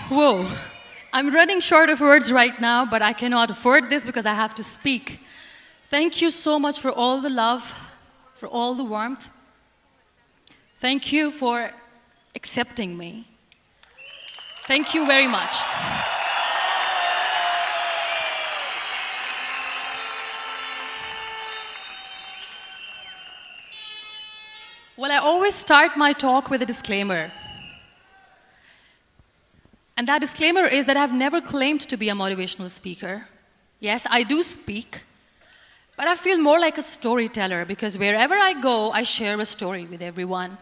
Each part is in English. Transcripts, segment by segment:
Whoa. I'm running short of words right now, but I cannot afford this because I have to speak. Thank you so much for all the love, for all the warmth. Thank you for accepting me. Thank you very much. Well, I always start my talk with a disclaimer. And that disclaimer is that I've never claimed to be a motivational speaker. Yes, I do speak, but I feel more like a storyteller because wherever I go, I share a story with everyone.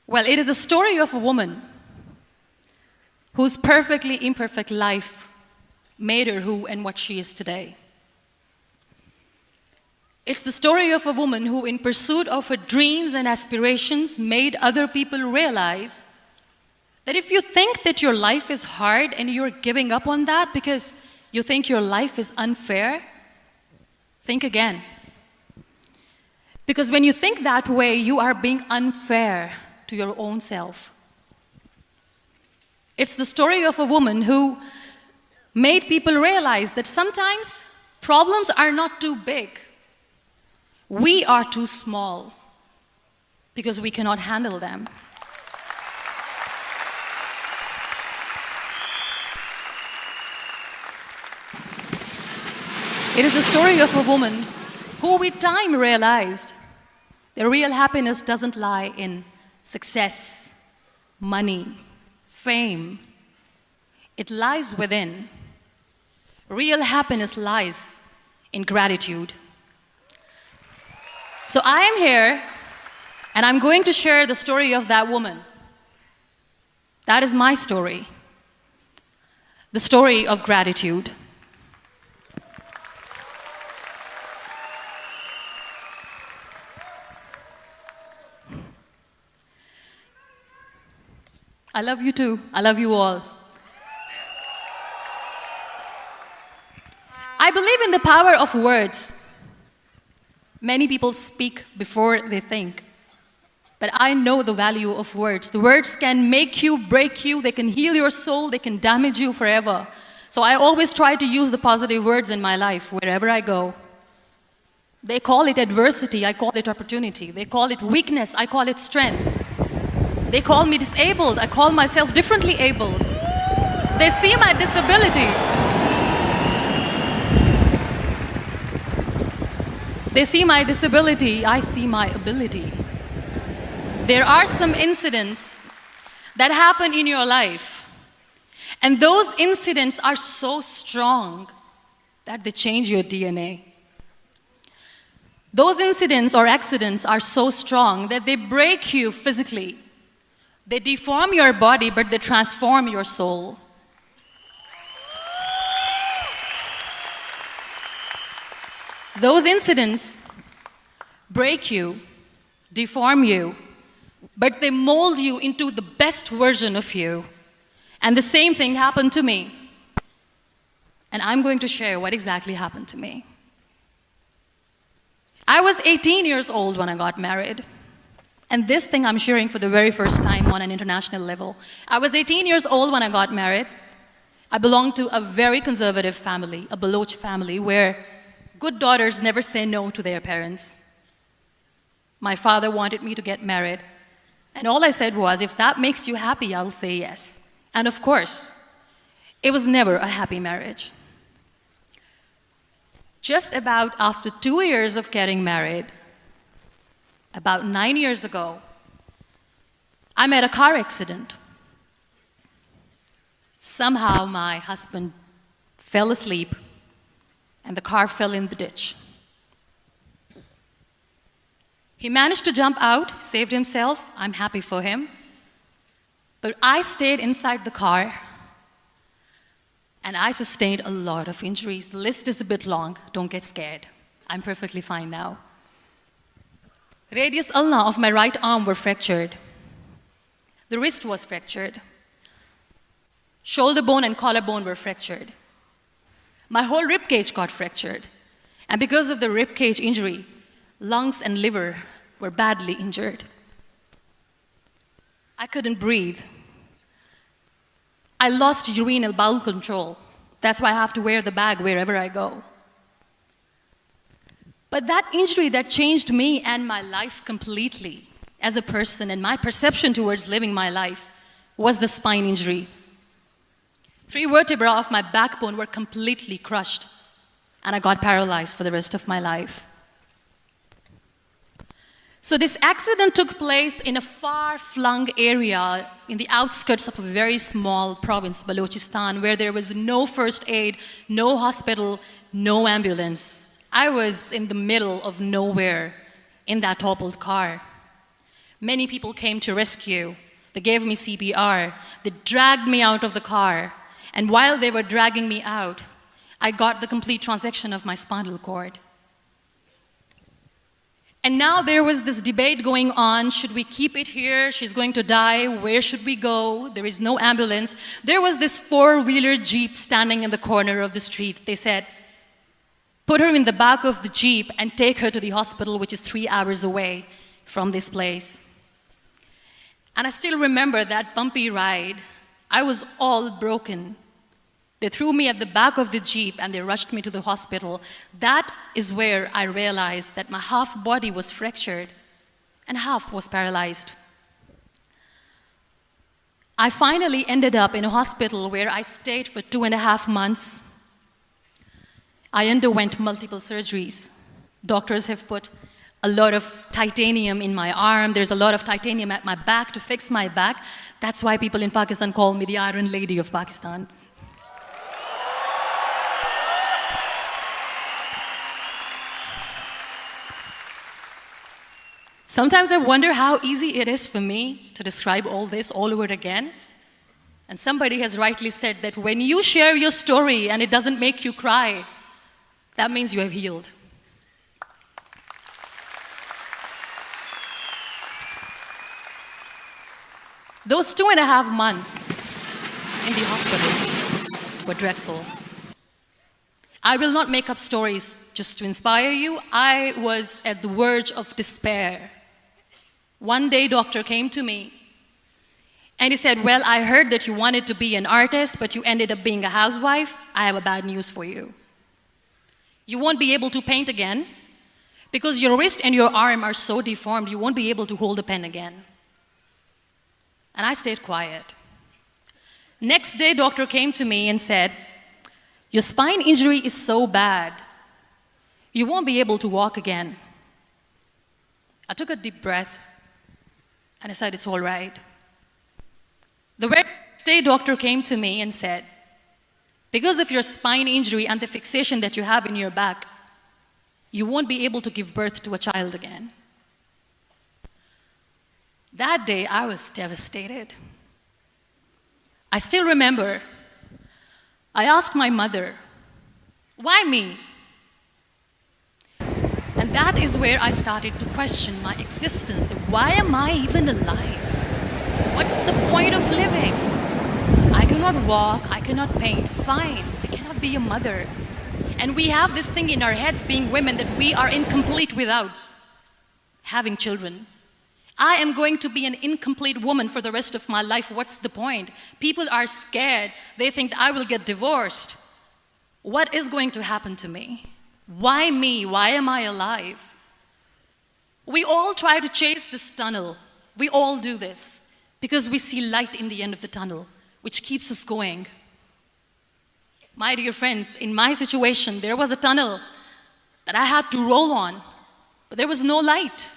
Well, it is a story of a woman whose perfectly imperfect life made her who and what she is today. It's the story of a woman who, in pursuit of her dreams and aspirations, made other people realize that if you think that your life is hard and you're giving up on that because you think your life is unfair, think again. Because when you think that way, you are being unfair to your own self. It's the story of a woman who made people realize that sometimes problems are not too big. We are too small because we cannot handle them. It is the story of a woman who with time realized that real happiness doesn't lie in success, money, fame. It lies within. Real happiness lies in gratitude. So I am here, and I'm going to share the story of that woman. That is my story. The story of gratitude. I love you too. I love you all. I believe in the power of words. Many people speak before they think. But I know the value of words. The words can make you, break you, they can heal your soul, they can damage you forever. So I always try to use the positive words in my life wherever I go. They call it adversity, I call it opportunity. They call it weakness, I call it strength. They call me disabled, I call myself differently abled. They see my disability. They see my disability, I see my ability. There are some incidents that happen in your life, and those incidents are so strong that they change your DNA. Those incidents or accidents are so strong that they break you physically. They deform your body, but they transform your soul. Those incidents break you, deform you, but they mold you into the best version of you. And the same thing happened to me. And I'm going to share what exactly happened to me. I was 18 years old when I got married. And this thing I'm sharing for the very first time on an international level. I was 18 years old when I got married. I belonged to a very conservative family, a Baloch family, where good daughters never say no to their parents. My father wanted me to get married. And all I said was, if that makes you happy, I'll say yes. And of course, it was never a happy marriage. Just about after 2 years of getting married, about 9 years ago, I met a car accident. Somehow my husband fell asleep and the car fell in the ditch. He managed to jump out, saved himself. I'm happy for him. But I stayed inside the car and I sustained a lot of injuries. The list is a bit long. Don't get scared. I'm perfectly fine now. Radius ulna of my right arm were fractured. The wrist was fractured. Shoulder bone and collarbone were fractured. My whole rib cage got fractured. And because of the rib cage injury, lungs and liver were badly injured. I couldn't breathe. I lost urinary bowel control. That's why I have to wear the bag wherever I go. But that injury that changed me and my life completely as a person and my perception towards living my life was the spine injury. 3 vertebrae of my backbone were completely crushed, and I got paralyzed for the rest of my life. So this accident took place in a far-flung area in the outskirts of a very small province, Balochistan, where there was no first aid, no hospital, no ambulance. I was in the middle of nowhere in that toppled car. Many people came to rescue. They gave me CPR. They dragged me out of the car. And while they were dragging me out, I got the complete transection of my spinal cord. And now there was this debate going on. Should we keep it here? She's going to die. Where should we go? There is no ambulance. There was this 4-wheeler Jeep standing in the corner of the street. They said, put her in the back of the Jeep and take her to the hospital, which is 3 hours away from this place. And I still remember that bumpy ride. I was all broken. They threw me at the back of the Jeep and they rushed me to the hospital. That is where I realized that my half body was fractured and half was paralyzed. I finally ended up in a hospital where I stayed for 2.5 months. I underwent multiple surgeries. Doctors have put a lot of titanium in my arm. There's a lot of titanium at my back to fix my back. That's why people in Pakistan call me the Iron Lady of Pakistan. Sometimes I wonder how easy it is for me to describe all this all over again. And somebody has rightly said that when you share your story and it doesn't make you cry, that means you have healed. Those 2.5 months in the hospital were dreadful. I will not make up stories just to inspire you. I was at the verge of despair. One day, doctor came to me and he said, well, I heard that you wanted to be an artist, but you ended up being a housewife. I have a bad news for you. You won't be able to paint again because your wrist and your arm are so deformed, you won't be able to hold a pen again. And I stayed quiet. Next day, doctor came to me and said, your spine injury is so bad, you won't be able to walk again. I took a deep breath and I said, it's all right. The very next day, doctor came to me and said, because of your spine injury and the fixation that you have in your back, you won't be able to give birth to a child again. That day, I was devastated. I still remember, I asked my mother, why me? And that is where I started to question my existence. Why am I even alive? What's the point of living? I cannot walk, I cannot paint, fine, I cannot be a mother. And we have this thing in our heads, being women, that we are incomplete without having children. I am going to be an incomplete woman for the rest of my life. What's the point? People are scared. They think I will get divorced. What is going to happen to me? Why me? Why am I alive? We all try to chase this tunnel. We all do this because we see light in the end of the tunnel, which keeps us going. My dear friends, in my situation, there was a tunnel that I had to roll on, but there was no light.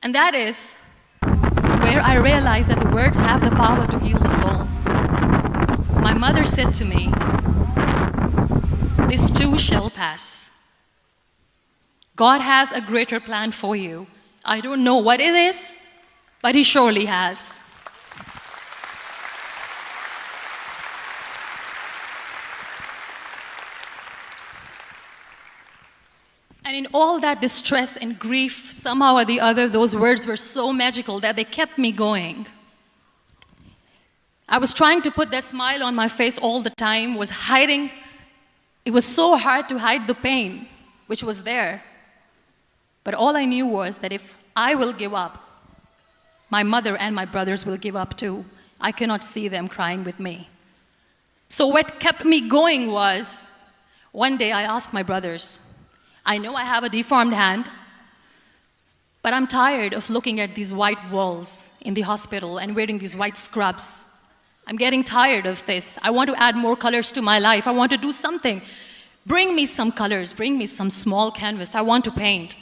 And that is where I realized that the words have the power to heal the soul. My mother said to me, this too shall pass. God has a greater plan for you. I don't know what it is, but He surely has. And in all that distress and grief, somehow or the other, those words were so magical that they kept me going. I was trying to put that smile on my face all the time, was hiding. It was so hard to hide the pain, which was there. But all I knew was that if I will give up, my mother and my brothers will give up too. I cannot see them crying with me. So what kept me going was, one day I asked my brothers, I know I have a deformed hand, but I'm tired of looking at these white walls in the hospital and wearing these white scrubs. I'm getting tired of this. I want to add more colors to my life. I want to do something. Bring me some colors. Bring me some small canvas. I want to paint.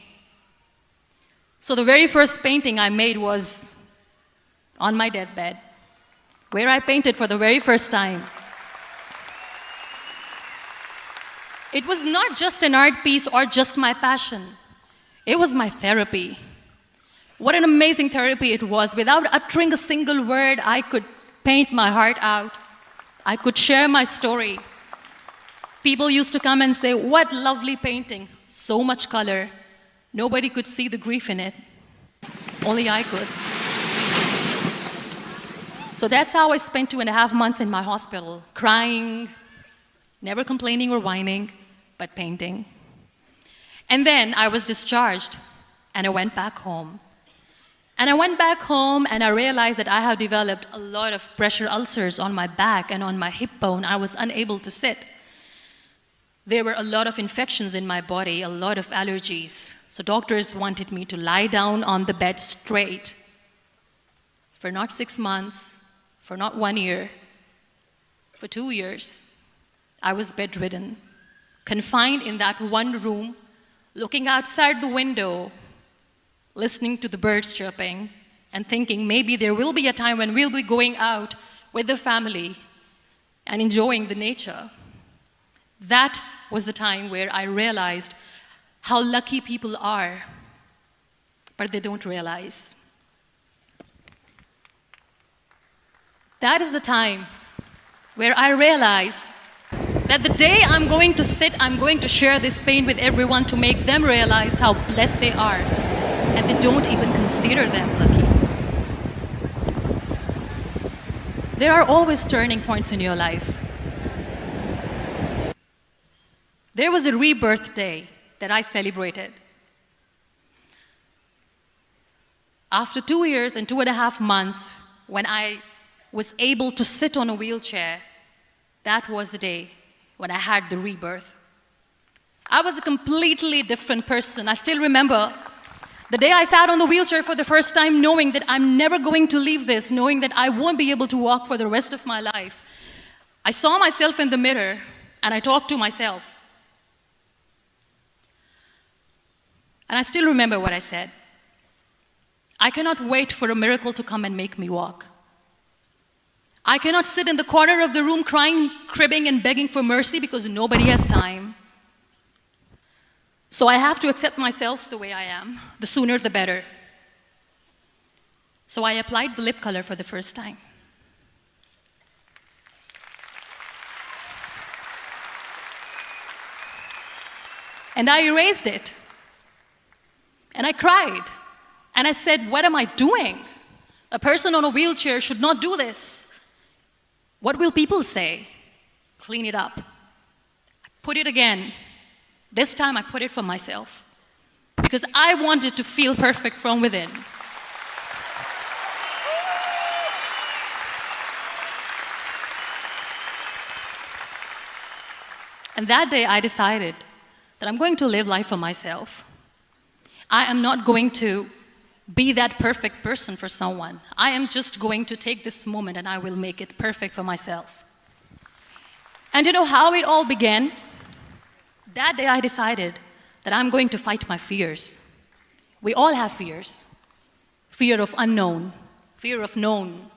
So the very first painting I made was on my deathbed, where I painted for the very first time. It was not just an art piece or just my passion. It was my therapy. What an amazing therapy it was. Without uttering a single word, I could paint my heart out. I could share my story. People used to come and say, what lovely painting, so much color. Nobody could see the grief in it. Only I could. So that's how I spent 2.5 months in my hospital, crying, never complaining or whining, but painting. And then I was discharged, and I went back home. And I went back home, and I realized that I have developed a lot of pressure ulcers on my back and on my hip bone. I was unable to sit. There were a lot of infections in my body, a lot of allergies. So doctors wanted me to lie down on the bed straight for not 6 months, for not 1 year, for 2 years. I was bedridden, confined in that one room, looking outside the window, listening to the birds chirping, and thinking maybe there will be a time when we'll be going out with the family and enjoying the nature. That was the time where I realized how lucky people are, but they don't realize. That is the time where I realized that the day I'm going to sit, I'm going to share this pain with everyone to make them realize how blessed they are, and they don't even consider them lucky. There are always turning points in your life. There was a rebirth day that I celebrated. After 2 years and 2.5 months, when I was able to sit on a wheelchair, that was the day when I had the rebirth. I was a completely different person. I still remember the day I sat on the wheelchair for the first time, knowing that I'm never going to leave this, knowing that I won't be able to walk for the rest of my life. I saw myself in the mirror, and I talked to myself. And I still remember what I said. I cannot wait for a miracle to come and make me walk. I cannot sit in the corner of the room crying, cribbing, and begging for mercy because nobody has time. So I have to accept myself the way I am. The sooner, the better. So I applied the lip color for the first time. And I erased it. And I cried. And I said, what am I doing? A person on a wheelchair should not do this. What will people say? Clean it up. I put it again. This time I put it for myself. Because I wanted to feel perfect from within. And that day I decided that I'm going to live life for myself. I am not going to be that perfect person for someone. I am just going to take this moment and I will make it perfect for myself. And you know how it all began? That day I decided that I'm going to fight my fears. We all have fears. Fear of unknown, fear of known,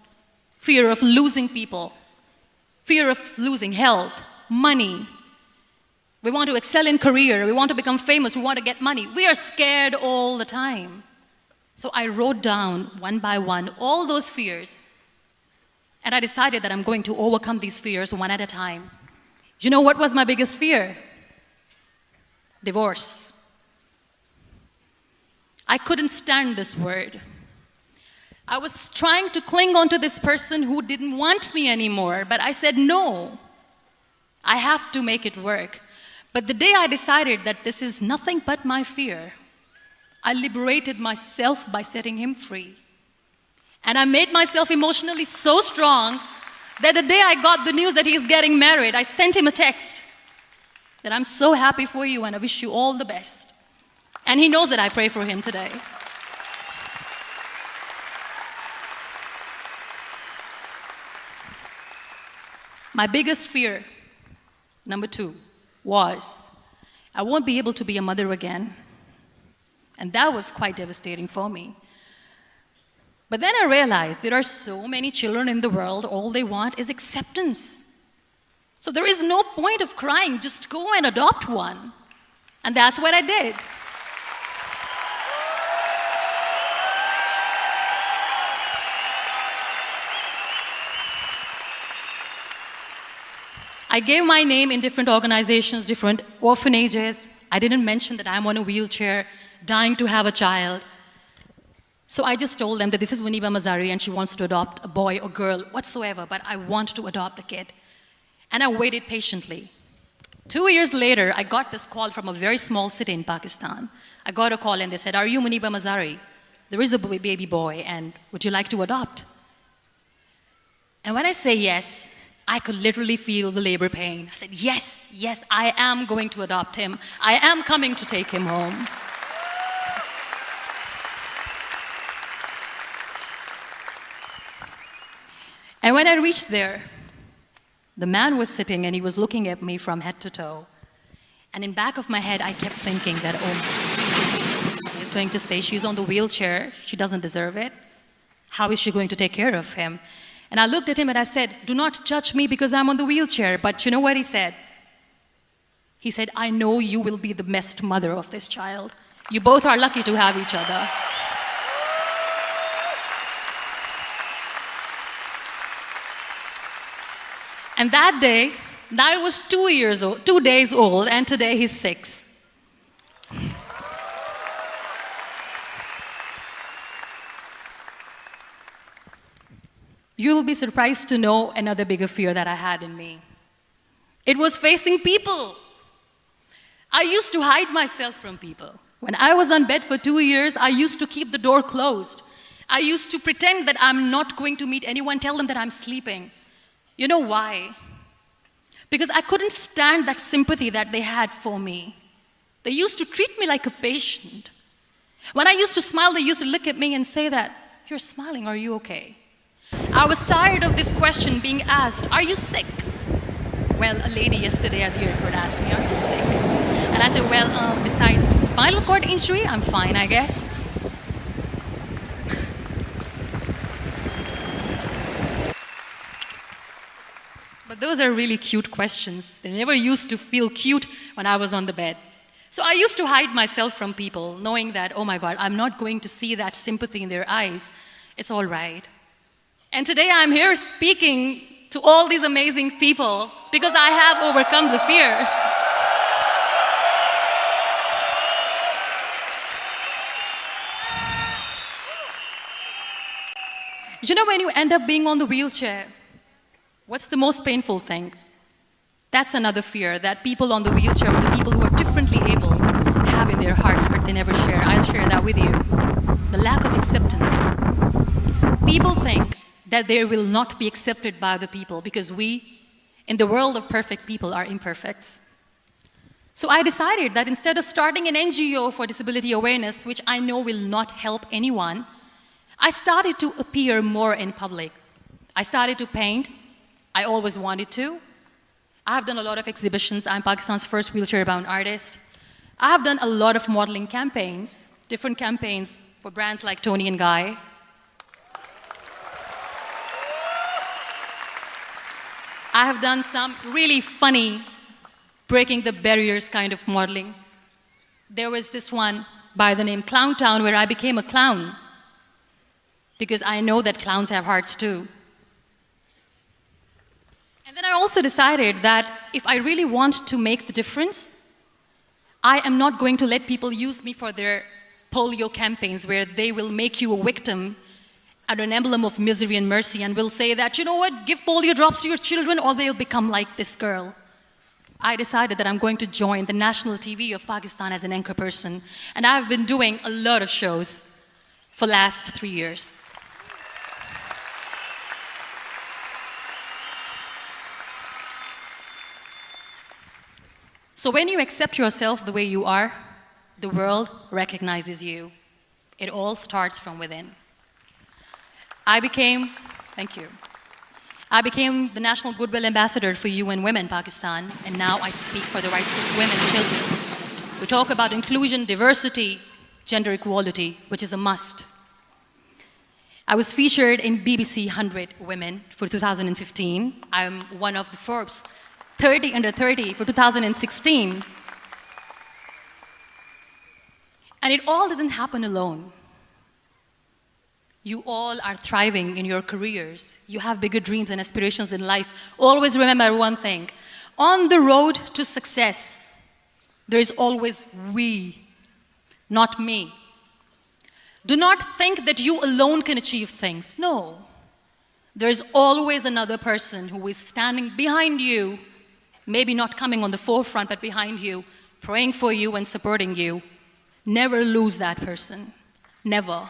fear of losing people, fear of losing health, money. We want to excel in career, we want to become famous, we want to get money. We are scared all the time. So I wrote down one by one all those fears, and I decided that I'm going to overcome these fears one at a time. You know what was my biggest fear? Divorce. I couldn't stand this word. I was trying to cling on to this person who didn't want me anymore, but I said no. I have to make it work. But the day I decided that this is nothing but my fear, I liberated myself by setting him free. And I made myself emotionally so strong that the day I got the news that he's getting married, I sent him a text that I'm so happy for you and I wish you all the best. And he knows that I pray for him today. My biggest fear, number 2, was I won't be able to be a mother again. And that was quite devastating for me. But then I realized there are so many children in the world, all they want is acceptance. So there is no point of crying, just go and adopt one. And that's what I did. I gave my name in different organizations, different orphanages. I didn't mention that I'm on a wheelchair, dying to have a child. So I just told them that this is Muniba Mazari and she wants to adopt a boy or girl, whatsoever, but I want to adopt a kid. And I waited patiently. 2 years later, I got this call from a very small city in Pakistan. I got a call and they said, "Are you Muniba Mazari? There is a baby boy and would you like to adopt?" And when I say yes, I could literally feel the labor pain. I said, yes, yes, I am going to adopt him. I am coming to take him home. And when I reached there, the man was sitting and he was looking at me from head to toe. And in back of my head, I kept thinking that, oh my God, he's going to say she's on the wheelchair, she doesn't deserve it. How is she going to take care of him? And I looked at him and I said, do not judge me because I'm on the wheelchair. But you know what he said? He said, I know you will be the best mother of this child. You both are lucky to have each other. And that day, I was 2 days old, and today he's 6. You'll be surprised to know another bigger fear that I had in me. It was facing people. I used to hide myself from people. When I was on bed for 2 years, I used to keep the door closed. I used to pretend that I'm not going to meet anyone, tell them that I'm sleeping. You know why? Because I couldn't stand that sympathy that they had for me. They used to treat me like a patient. When I used to smile, they used to look at me and say that, "You're smiling, are you okay?" I was tired of this question being asked, "Are you sick?" Well, a lady yesterday at the airport asked me, "Are you sick?" And I said, well, besides the spinal cord injury, I'm fine, I guess. But those are really cute questions. They never used to feel cute when I was on the bed. So I used to hide myself from people, knowing that, oh my God, I'm not going to see that sympathy in their eyes. It's all right. And today I'm here speaking to all these amazing people because I have overcome the fear. You know, when you end up being on the wheelchair, what's the most painful thing? That's another fear that people on the wheelchair, or the people who are differently able, have in their hearts, but they never share. I'll share that with you. The lack of acceptance. People think that they will not be accepted by the people because we, in the world of perfect people, are imperfects. So I decided that instead of starting an NGO for disability awareness, which I know will not help anyone, I started to appear more in public. I started to paint. I always wanted to. I have done a lot of exhibitions. I'm Pakistan's first wheelchair-bound artist. I have done a lot of modeling campaigns, different campaigns for brands like Tony and Guy. I have done some really funny, breaking the barriers kind of modeling. There was this one by the name Clown Town where I became a clown because I know that clowns have hearts too. And then I also decided that if I really want to make the difference, I am not going to let people use me for their polio campaigns where they will make you a victim and an emblem of misery and mercy and will say that, you know what, give polio drops to your children or they'll become like this girl. I decided that I'm going to join the national TV of Pakistan as an anchor person. And I've been doing a lot of shows for the last 3 years. So when you accept yourself the way you are, the world recognizes you. It all starts from within. Thank you. I became the National Goodwill Ambassador for UN Women Pakistan, and now I speak for the rights of women and children. We talk about inclusion, diversity, gender equality, which is a must. I was featured in BBC 100 Women for 2015. I'm one of the Forbes 30 under 30 for 2016. And it all didn't happen alone. You all are thriving in your careers. You have bigger dreams and aspirations in life. Always remember one thing. On the road to success, there is always we, not me. Do not think that you alone can achieve things. No. There is always another person who is standing behind you, maybe not coming on the forefront, but behind you, praying for you and supporting you. Never lose that person. Never.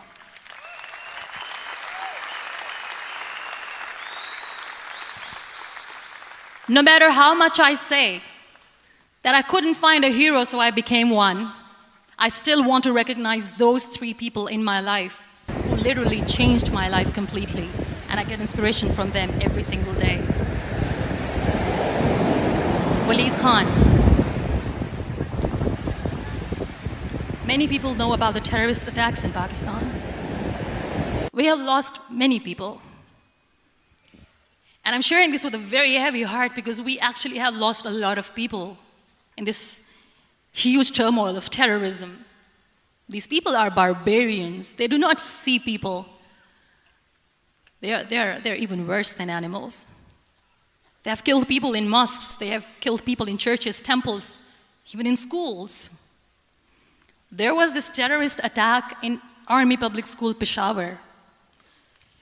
No matter how much I say that I couldn't find a hero, so I became one, I still want to recognize those 3 people in my life who literally changed my life completely, and I get inspiration from them every single day. Waleed Khan. Many people know about the terrorist attacks in Pakistan. We have lost many people. And I'm sharing this with a very heavy heart because we actually have lost a lot of people in this huge turmoil of terrorism. These people are barbarians. They do not see people. They're even worse than animals. They have killed people in mosques. They have killed people in churches, temples, even in schools. There was this terrorist attack in Army Public School, Peshawar,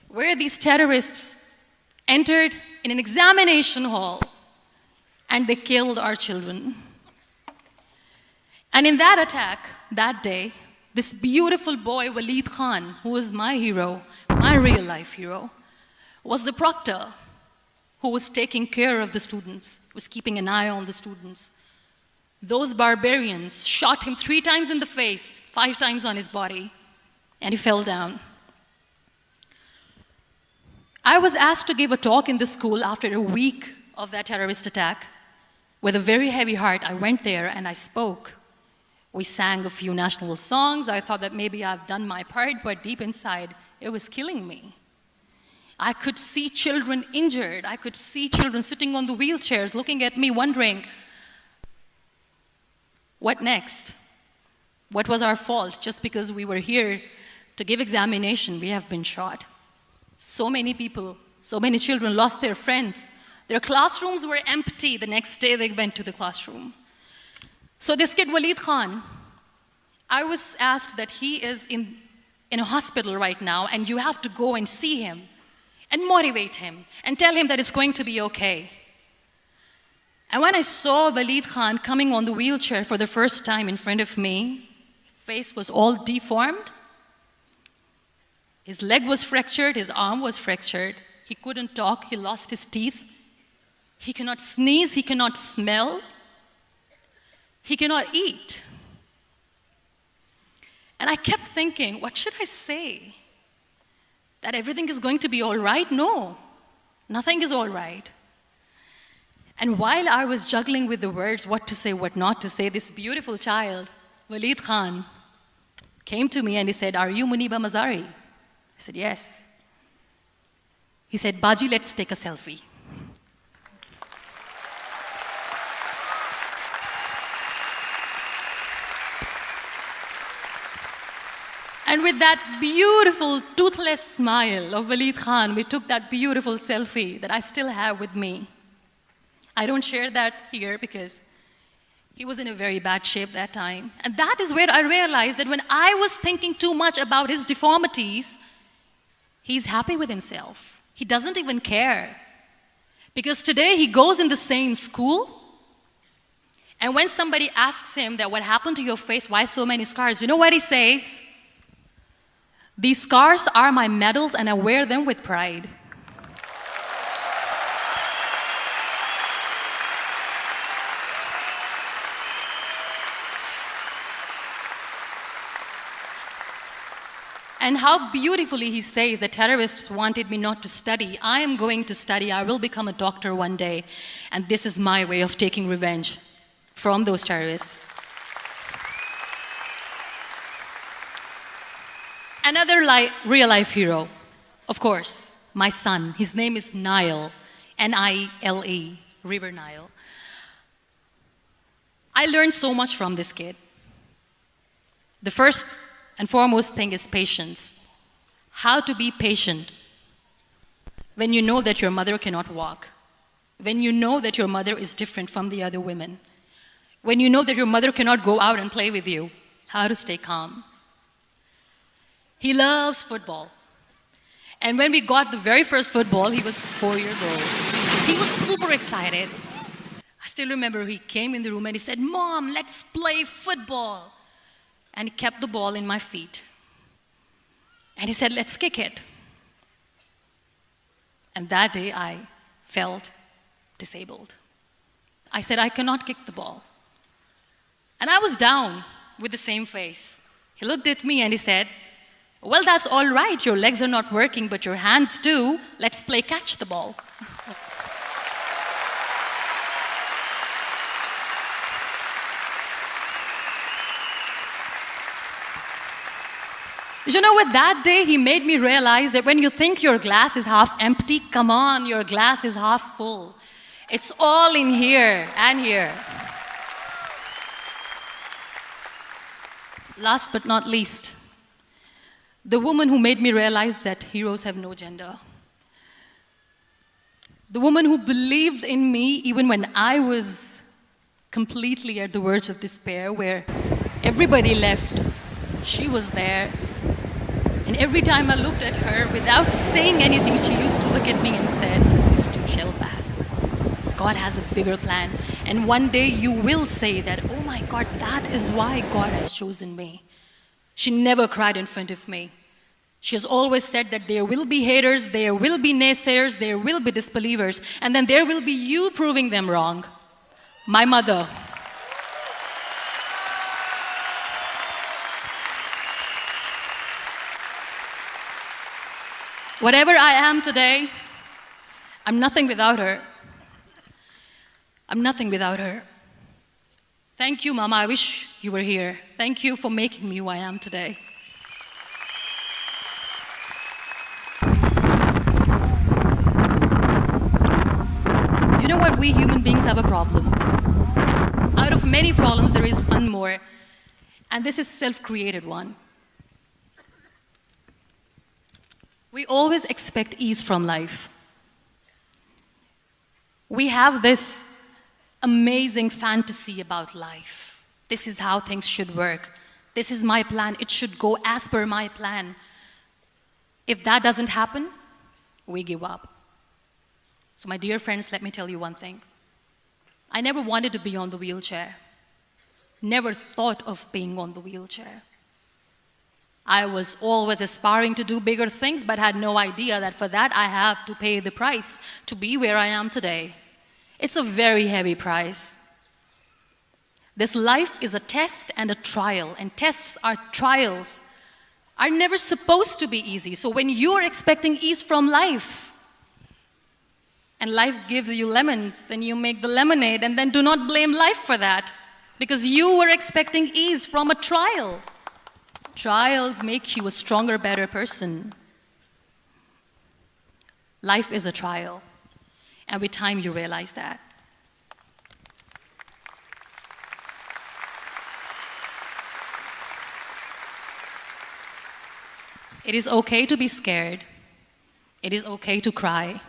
where these terrorists entered in an examination hall and they killed our children. And in that attack, that day, this beautiful boy, Waleed Khan, who was my hero, my real life hero, was the proctor who was taking care of the students, was keeping an eye on the students. Those barbarians shot him 3 times in the face, 5 times on his body, and he fell down. I was asked to give a talk in the school after a week of that terrorist attack. With a very heavy heart, I went there and I spoke. We sang a few national songs. I thought that maybe I've done my part, but deep inside, it was killing me. I could see children injured. I could see children sitting on the wheelchairs, looking at me, wondering, what next? What was our fault? Just because we were here to give examination, we have been shot. So many people, so many children lost their friends. Their classrooms were empty. The next day they went to the classroom. So this kid, Waleed Khan, I was asked that he is in a hospital right now, and you have to go and see him and motivate him and tell him that it's going to be okay. And when I saw Waleed Khan coming on the wheelchair for the first time in front of me, his face was all deformed. His leg was fractured, his arm was fractured. He couldn't talk, he lost his teeth. He cannot sneeze, he cannot smell. He cannot eat. And I kept thinking, what should I say? That everything is going to be all right? No, nothing is all right. And while I was juggling with the words, what to say, what not to say, this beautiful child, Waleed Khan, came to me and he said, "Are you Muniba Mazari?" I said, "Yes." He said, "Baji, let's take a selfie." And with that beautiful, toothless smile of Waleed Khan, we took that beautiful selfie that I still have with me. I don't share that here because he was in a very bad shape that time. And that is where I realized that when I was thinking too much about his deformities, he's happy with himself. He doesn't even care. Because today he goes in the same school, and when somebody asks him that what happened to your face, why so many scars, you know what he says? "These scars are my medals and I wear them with pride." And how beautifully he says the terrorists wanted me not to study. I am going to study. I will become a doctor one day. And this is my way of taking revenge from those terrorists. Another real-life hero, of course, my son. His name is Nile, N-I-L-E, River Nile. I learned so much from this kid. The first and foremost thing is patience. How to be patient when you know that your mother cannot walk, when you know that your mother is different from the other women, when you know that your mother cannot go out and play with you, how to stay calm. He loves football. And when we got the very first football, he was 4 years old. He was super excited. I still remember he came in the room and he said, "Mom, let's play football." And he kept the ball in my feet. And he said, "Let's kick it." And that day I felt disabled. I said, "I cannot kick the ball." And I was down with the same face. He looked at me and he said, "Well, that's all right. Your legs are not working, but your hands do. Let's play catch the ball." You know what? That day he made me realize that when you think your glass is half empty, come on, your glass is half full. It's all in here and here. Last but not least, the woman who made me realize that heroes have no gender. The woman who believed in me even when I was completely at the verge of despair, where everybody left, she was there. And every time I looked at her, without saying anything, she used to look at me and said, "This too shall pass. God has a bigger plan. And one day you will say that, oh my God, that is why God has chosen me." She never cried in front of me. She has always said that there will be haters, there will be naysayers, there will be disbelievers, and then there will be you proving them wrong. My mother. Whatever I am today, I'm nothing without her. I'm nothing without her. Thank you, Mama. I wish you were here. Thank you for making me who I am today. You know what? We human beings have a problem. Out of many problems, there is one more, and this is self-created one. We always expect ease from life. We have this amazing fantasy about life. This is how things should work. This is my plan. It should go as per my plan. If that doesn't happen, we give up. So my dear friends, let me tell you one thing. I never wanted to be on the wheelchair. Never thought of being on the wheelchair. I was always aspiring to do bigger things, but had no idea that for that I have to pay the price to be where I am today. It's a very heavy price. This life is a test and a trial, and tests or trials are never supposed to be easy. So when you are expecting ease from life, and life gives you lemons, then you make the lemonade, and then do not blame life for that, because you were expecting ease from a trial. Trials make you a stronger, better person. Life is a trial, and with time you realize that. It is okay to be scared. It is okay to cry.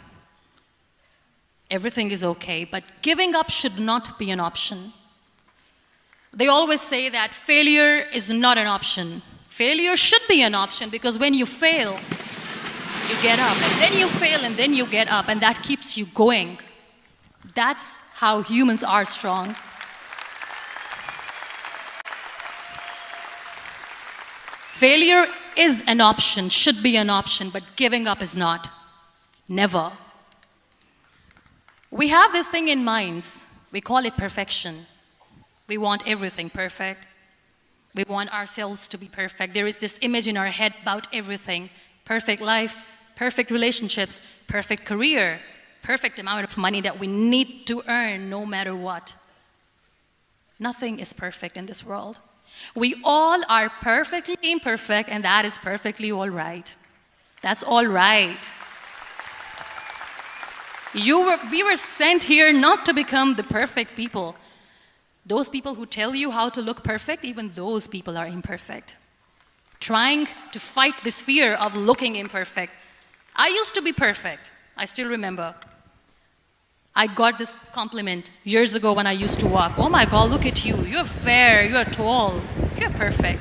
Everything is okay, but giving up should not be an option. They always say that failure is not an option. Failure should be an option, because when you fail, you get up, and then you fail, and then you get up, and that keeps you going. That's how humans are strong. Failure is an option, should be an option, but giving up is not. Never. We have this thing in minds. We call it perfection. We want everything perfect. We want ourselves to be perfect. There is this image in our head about everything. Perfect life, perfect relationships, perfect career, perfect amount of money that we need to earn no matter what. Nothing is perfect in this world. We all are perfectly imperfect, and that is perfectly all right. That's all right. We were sent here not to become the perfect people. Those people who tell you how to look perfect, even those people are imperfect. Trying to fight this fear of looking imperfect. I used to be perfect. I still remember. I got this compliment years ago when I used to walk. Oh my God, look at you. You're fair, you're tall, you're perfect.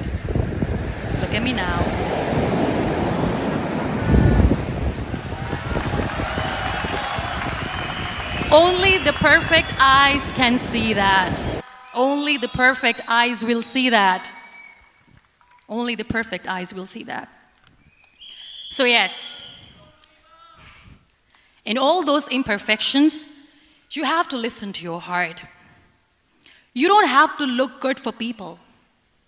Look at me now. Only the perfect eyes can see that. Only the perfect eyes will see that. Only the perfect eyes will see that. So yes, in all those imperfections, you have to listen to your heart. You don't have to look good for people.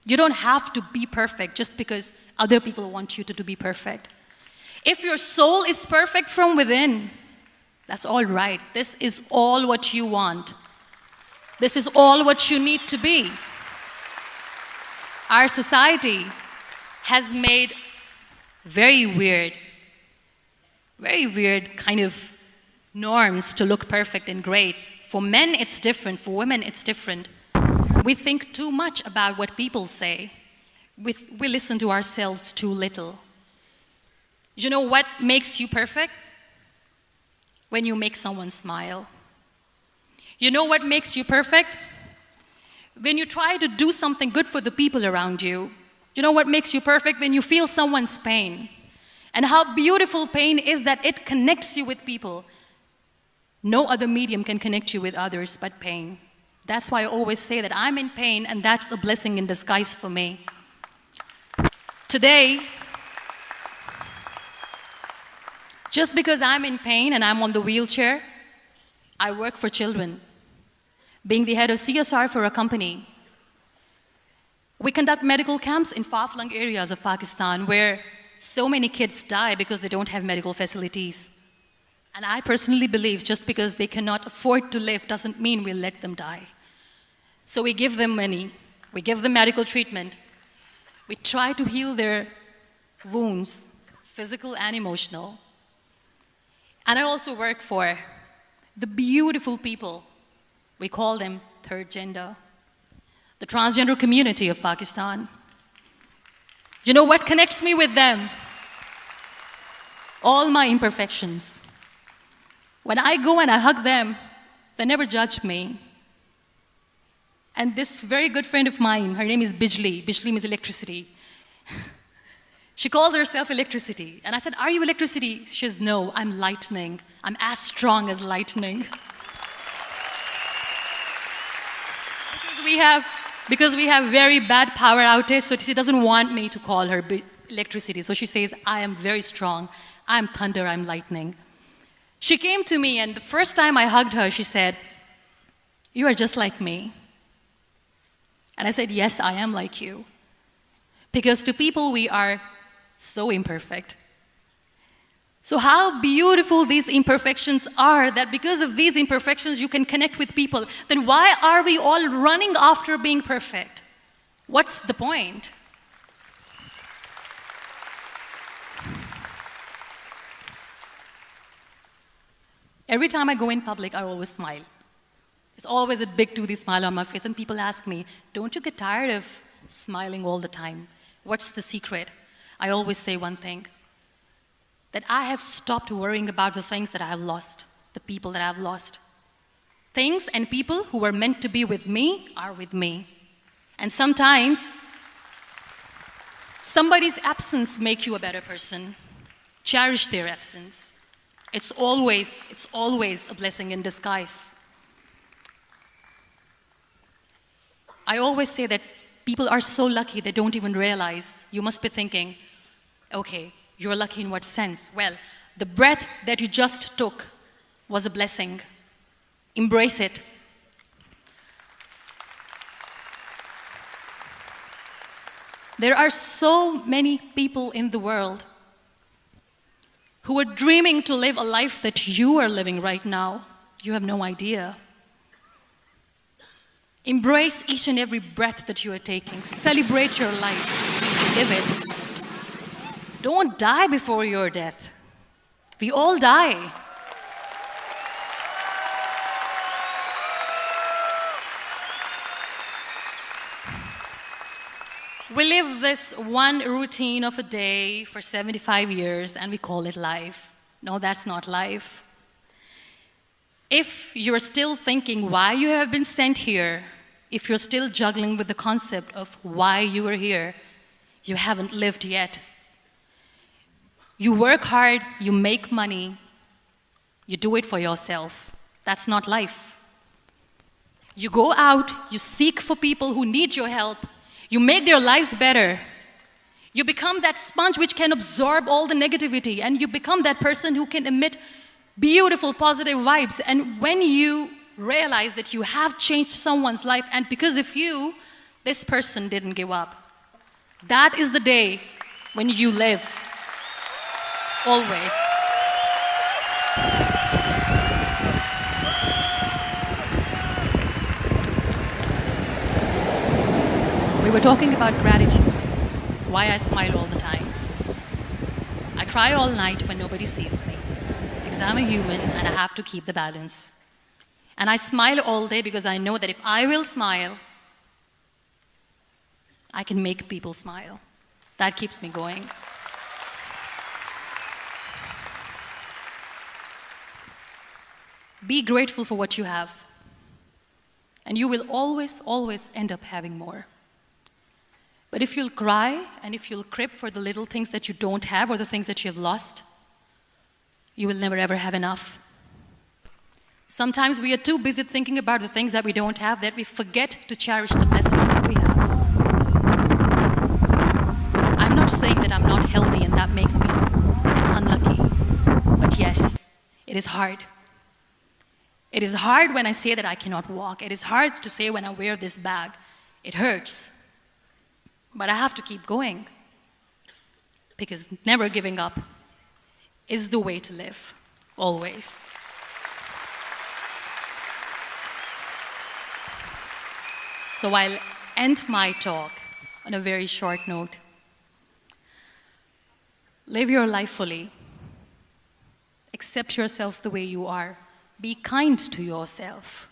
You don't have to be perfect just because other people want you to be perfect. If your soul is perfect from within, that's all right. This is all what you want. This is all what you need to be. Our society has made very weird kind of norms to look perfect and great. For men, it's different. For women, it's different. We think too much about what people say. We listen to ourselves too little. You know what makes you perfect? When you make someone smile. You know what makes you perfect? When you try to do something good for the people around you. You know what makes you perfect? When you feel someone's pain. And how beautiful pain is that it connects you with people. No other medium can connect you with others but pain. That's why I always say that I'm in pain, and that's a blessing in disguise for me. Today, just because I'm in pain and I'm on the wheelchair, I work for children. Being the head of CSR for a company, we conduct medical camps in far-flung areas of Pakistan where so many kids die because they don't have medical facilities. And I personally believe just because they cannot afford to live doesn't mean we'll let them die. So we give them money, we give them medical treatment, we try to heal their wounds, physical and emotional. And I also work for the beautiful people, we call them third gender, the transgender community of Pakistan. You know what connects me with them? All my imperfections. When I go and I hug them, they never judge me. And this very good friend of mine, her name is Bijli. Bijli means electricity. She calls herself electricity. And I said, are you electricity? She says, no, I'm lightning. I'm as strong as lightning. Because we have very bad power outage, so she doesn't want me to call her electricity. So she says, I am very strong. I'm thunder, I'm lightning. She came to me, and the first time I hugged her, she said, you are just like me. And I said, yes, I am like you. Because to people, we are so imperfect. So how beautiful these imperfections are, that because of these imperfections, you can connect with people. Then why are we all running after being perfect? What's the point? Every time I go in public, I always smile. It's always a big toothy smile on my face, and people ask me, don't you get tired of smiling all the time? What's the secret? I always say one thing, that I have stopped worrying about the things that I have lost, the people that I have lost. Things and people who were meant to be with me are with me. And sometimes, somebody's absence makes you a better person. Cherish their absence. It's always a blessing in disguise. I always say that people are so lucky they don't even realize. You must be thinking, okay, you're lucky in what sense? Well, the breath that you just took was a blessing. Embrace it. There are so many people in the world who are dreaming to live a life that you are living right now. You have no idea. Embrace each and every breath that you are taking. Celebrate your life. Live it. Don't die before your death. We all die. We live this one routine of a day for 75 years and we call it life. No, that's not life. If you're still thinking why you have been sent here, if you're still juggling with the concept of why you are here, you haven't lived yet. You work hard, you make money, you do it for yourself. That's not life. You go out, you seek for people who need your help, you make their lives better. You become that sponge which can absorb all the negativity, and you become that person who can emit beautiful, positive vibes. And when you realize that you have changed someone's life, and because of you, this person didn't give up, that is the day when you live. Always. We were talking about gratitude, why I smile all the time. I cry all night when nobody sees me, because I'm a human and I have to keep the balance. And I smile all day because I know that if I will smile, I can make people smile. That keeps me going. Be grateful for what you have, and you will always, always end up having more. But if you'll cry and if you'll crib for the little things that you don't have or the things that you have lost, you will never ever have enough. Sometimes we are too busy thinking about the things that we don't have that we forget to cherish the blessings that we have. I'm not saying that I'm not healthy and that makes me unlucky, but yes, it is hard. It is hard when I say that I cannot walk. It is hard to say when I wear this bag. It hurts. But I have to keep going, because never giving up is the way to live, always. So I'll end my talk on a very short note. Live your life fully. Accept yourself the way you are. Be kind to yourself.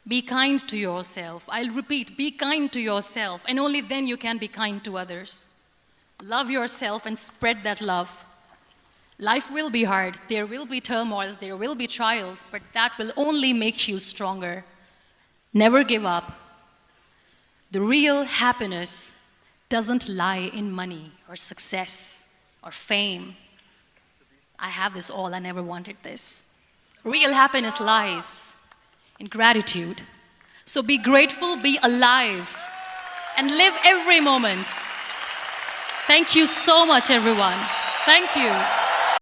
Be kind to yourself. I'll repeat, be kind to yourself, and only then you can be kind to others. Love yourself and spread that love. Life will be hard. There will be turmoils, there will be trials, but that will only make you stronger. Never give up. The real happiness doesn't lie in money or success or fame. I have this all, I never wanted this. Real happiness lies in gratitude. So be grateful, be alive, and live every moment. Thank you so much, everyone. Thank you.